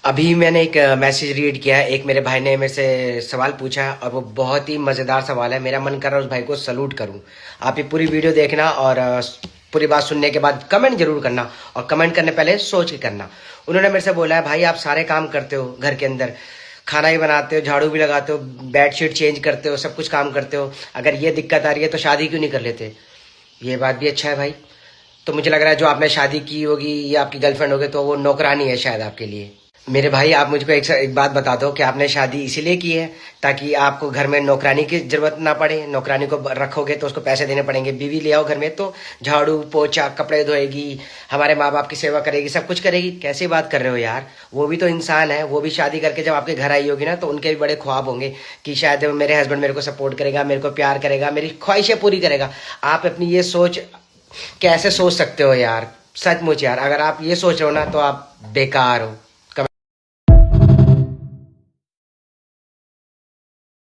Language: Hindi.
अभी मैंने एक मैसेज रीड किया है। एक मेरे भाई ने मेरे से सवाल पूछा है और वो बहुत ही मज़ेदार सवाल है। मेरा मन कर रहा है उस भाई को सलूट करूं। आप ये पूरी वीडियो देखना और पूरी बात सुनने के बाद कमेंट जरूर करना, और कमेंट करने पहले सोच के करना। उन्होंने मेरे से बोला है, भाई आप सारे काम करते हो घर के अंदर, खाना भी बनाते हो, झाड़ू भी लगाते हो, बेडशीट चेंज करते हो, सब कुछ काम करते हो। अगर ये दिक्कत आ रही है तो शादी क्यों नहीं कर लेते? ये बात भी अच्छा है भाई। तो मुझे लग रहा है जो आपने शादी की होगी या आपकी गर्लफ्रेंड होगी तो वो नौकरानी है शायद आपके लिए। मेरे भाई आप मुझको एक बात बता दो कि आपने शादी इसीलिए की है ताकि आपको घर में नौकरानी की जरूरत ना पड़े। नौकरानी को रखोगे तो उसको पैसे देने पड़ेंगे। बीवी ले आओ घर में तो झाड़ू पोछा कपड़े धोएगी, हमारे माँ बाप की सेवा करेगी, सब कुछ करेगी। कैसी बात कर रहे हो यार? वो भी तो इंसान है। वो भी शादी करके जब आपके घर आई होगी ना तो उनके भी बड़े ख्वाब होंगे कि शायद मेरे हस्बैंड मेरे को सपोर्ट करेगा, मेरे को प्यार करेगा, मेरी ख्वाहिशें पूरी करेगा। आप अपनी ये सोच कैसे सोच सकते हो यार? सचमुच यार, अगर आप ये सोच रहे हो ना तो आप बेकार हो।